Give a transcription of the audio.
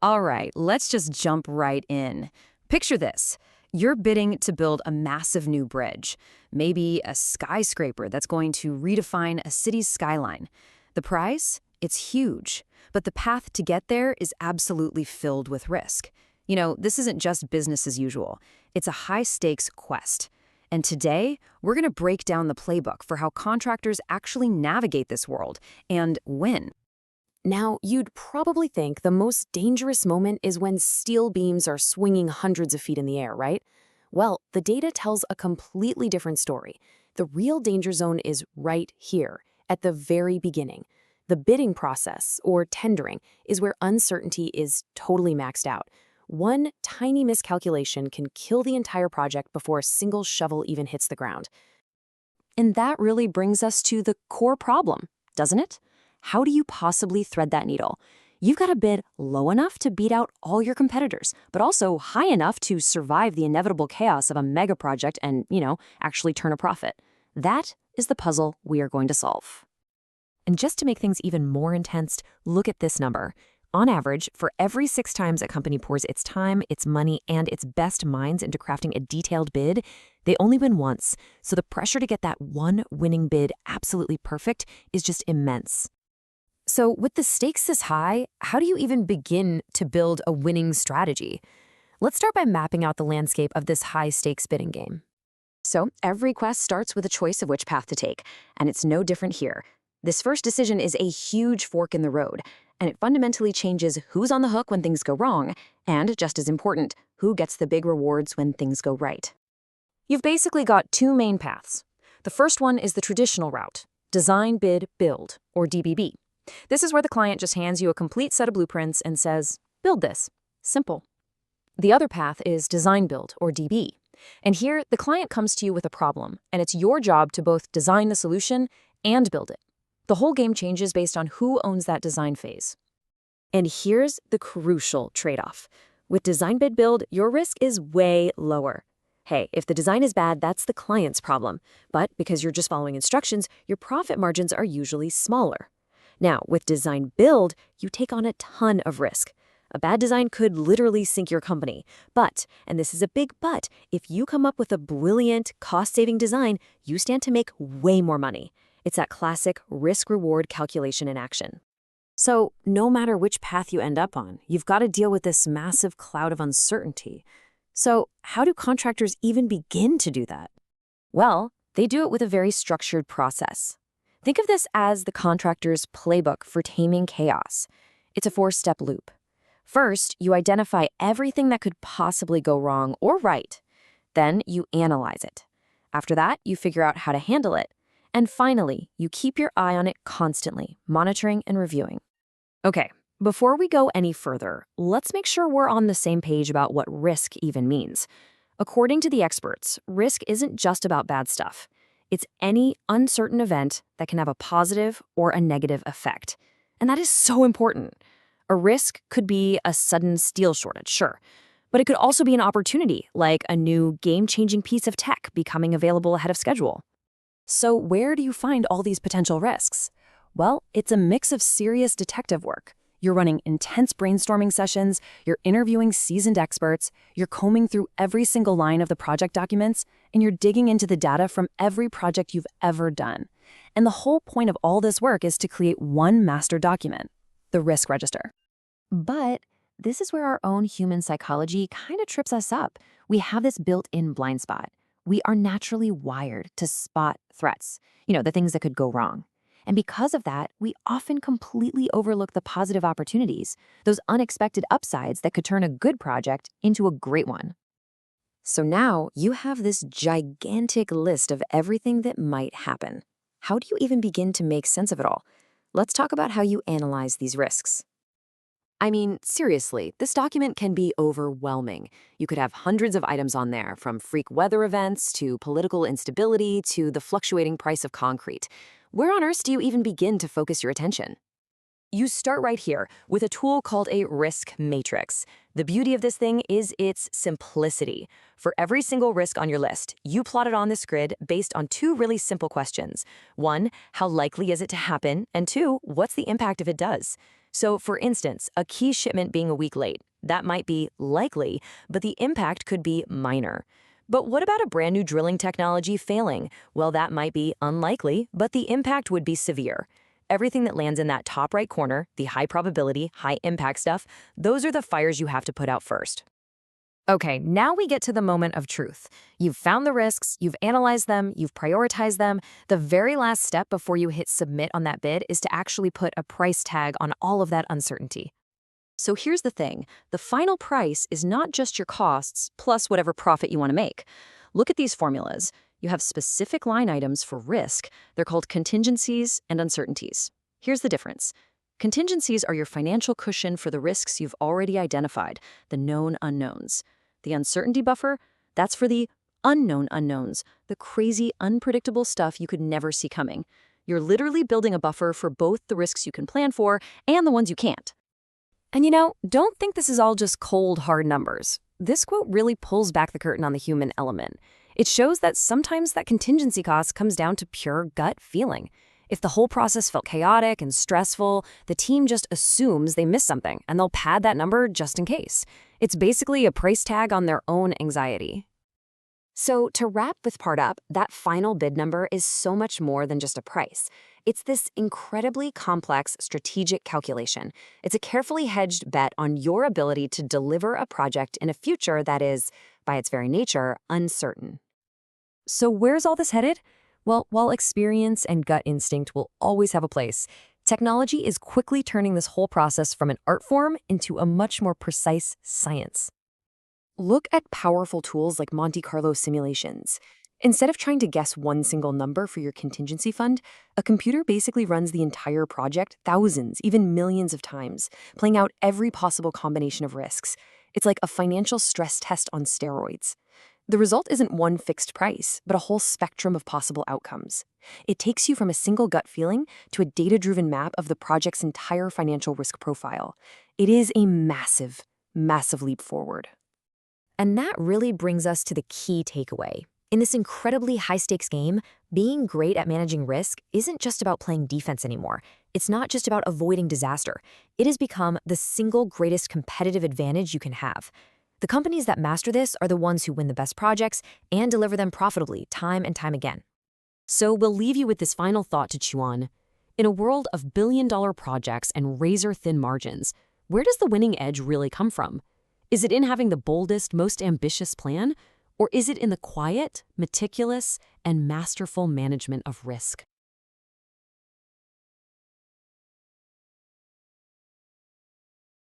All right, let's just jump right in. Picture this. You're bidding to build a massive new bridge, maybe a skyscraper that's going to redefine a city's skyline. The prize? It's huge, but the path to get there is absolutely filled with risk. This isn't just business as usual. It's a high-stakes quest. And today, we're going to break down the playbook for how contractors actually navigate this world and win. Now, you'd probably think the most dangerous moment is when steel beams are swinging hundreds of feet in the air, right? Well, the data tells a completely different story. The real danger zone is right here, at the very beginning. The bidding process, or tendering, is where uncertainty is totally maxed out. One tiny miscalculation can kill the entire project before a single shovel even hits the ground. And that really brings us to the core problem, doesn't it? How do you possibly thread that needle? You've got to bid low enough to beat out all your competitors, but also high enough to survive the inevitable chaos of a mega project and, actually turn a profit. That is the puzzle we are going to solve. And just to make things even more intense, look at this number. On average, for every 6 times a company pours its time, its money, and its best minds into crafting a detailed bid, they only win once. So the pressure to get that one winning bid absolutely perfect is just immense. So with the stakes this high, how do you even begin to build a winning strategy? Let's start by mapping out the landscape of this high-stakes bidding game. So every quest starts with a choice of which path to take, and it's no different here. This first decision is a huge fork in the road, and it fundamentally changes who's on the hook when things go wrong, and, just as important, who gets the big rewards when things go right. You've basically got 2 main paths. The first one is the traditional route, design, bid, build, or DBB. This is where the client just hands you a complete set of blueprints and says, build this. Simple. The other path is design build, or DB. And here, the client comes to you with a problem, and it's your job to both design the solution and build it. The whole game changes based on who owns that design phase. And here's the crucial trade-off. With design bid build, your risk is way lower. Hey, if the design is bad, that's the client's problem. But because you're just following instructions, your profit margins are usually smaller. Now, with design build, you take on a ton of risk. A bad design could literally sink your company. But, and this is a big but, if you come up with a brilliant, cost-saving design, you stand to make way more money. It's that classic risk-reward calculation in action. So, no matter which path you end up on, you've got to deal with this massive cloud of uncertainty. So, how do contractors even begin to do that? Well, they do it with a very structured process. Think of this as the contractor's playbook for taming chaos. It's a 4-step loop. First, you identify everything that could possibly go wrong or right. Then you analyze it. After that, you figure out how to handle it. And finally, you keep your eye on it constantly, monitoring and reviewing. Okay, before we go any further, let's make sure we're on the same page about what risk even means. According to the experts, risk isn't just about bad stuff. It's any uncertain event that can have a positive or a negative effect. And that is so important. A risk could be a sudden steel shortage, sure. But it could also be an opportunity, like a new game-changing piece of tech becoming available ahead of schedule. So where do you find all these potential risks? Well, it's a mix of serious detective work. You're running intense brainstorming sessions, you're interviewing seasoned experts, you're combing through every single line of the project documents, and you're digging into the data from every project you've ever done. And the whole point of all this work is to create one master document, the risk register. But this is where our own human psychology kind of trips us up. We have this built-in blind spot. We are naturally wired to spot threats, the things that could go wrong. And because of that, we often completely overlook the positive opportunities, those unexpected upsides that could turn a good project into a great one. So now you have this gigantic list of everything that might happen. How do you even begin to make sense of it all? Let's talk about how you analyze these risks. I mean, seriously, this document can be overwhelming. You could have hundreds of items on there, from freak weather events to political instability to the fluctuating price of concrete. Where on earth do you even begin to focus your attention? You start right here with a tool called a risk matrix. The beauty of this thing is its simplicity. For every single risk on your list, you plot it on this grid based on 2 really simple questions. 1, how likely is it to happen? And 2, what's the impact if it does? So, for instance, a key shipment being a week late, that might be likely, but the impact could be minor. But what about a brand new drilling technology failing? Well, that might be unlikely, but the impact would be severe. Everything that lands in that top right corner, the high probability, high impact stuff, those are the fires you have to put out first. Okay, now we get to the moment of truth. You've found the risks, you've analyzed them, you've prioritized them. The very last step before you hit submit on that bid is to actually put a price tag on all of that uncertainty. So here's the thing. The final price is not just your costs plus whatever profit you want to make. Look at these formulas. You have specific line items for risk. They're called contingencies and uncertainties. Here's the difference. Contingencies are your financial cushion for the risks you've already identified, the known unknowns. The uncertainty buffer, that's for the unknown unknowns, the crazy, unpredictable stuff you could never see coming. You're literally building a buffer for both the risks you can plan for and the ones you can't. And don't think this is all just cold, hard numbers. This quote really pulls back the curtain on the human element. It shows that sometimes that contingency cost comes down to pure gut feeling. If the whole process felt chaotic and stressful, the team just assumes they missed something, and they'll pad that number just in case. It's basically a price tag on their own anxiety. So to wrap this part up, that final bid number is so much more than just a price. It's this incredibly complex strategic calculation. It's a carefully hedged bet on your ability to deliver a project in a future that is, by its very nature, uncertain. So where's all this headed? Well, while experience and gut instinct will always have a place, technology is quickly turning this whole process from an art form into a much more precise science. Look at powerful tools like Monte Carlo simulations. Instead of trying to guess one single number for your contingency fund, a computer basically runs the entire project thousands, even millions of times, playing out every possible combination of risks. It's like a financial stress test on steroids. The result isn't one fixed price, but a whole spectrum of possible outcomes. It takes you from a single gut feeling to a data-driven map of the project's entire financial risk profile. It is a massive, massive leap forward. And that really brings us to the key takeaway. In this incredibly high-stakes game, being great at managing risk isn't just about playing defense anymore. It's not just about avoiding disaster. It has become the single greatest competitive advantage you can have. The companies that master this are the ones who win the best projects and deliver them profitably time and time again. So we'll leave you with this final thought to chew on. In a world of billion-dollar projects and razor-thin margins, where does the winning edge really come from? Is it in having the boldest, most ambitious plan? Or is it in the quiet, meticulous, and masterful management of risk?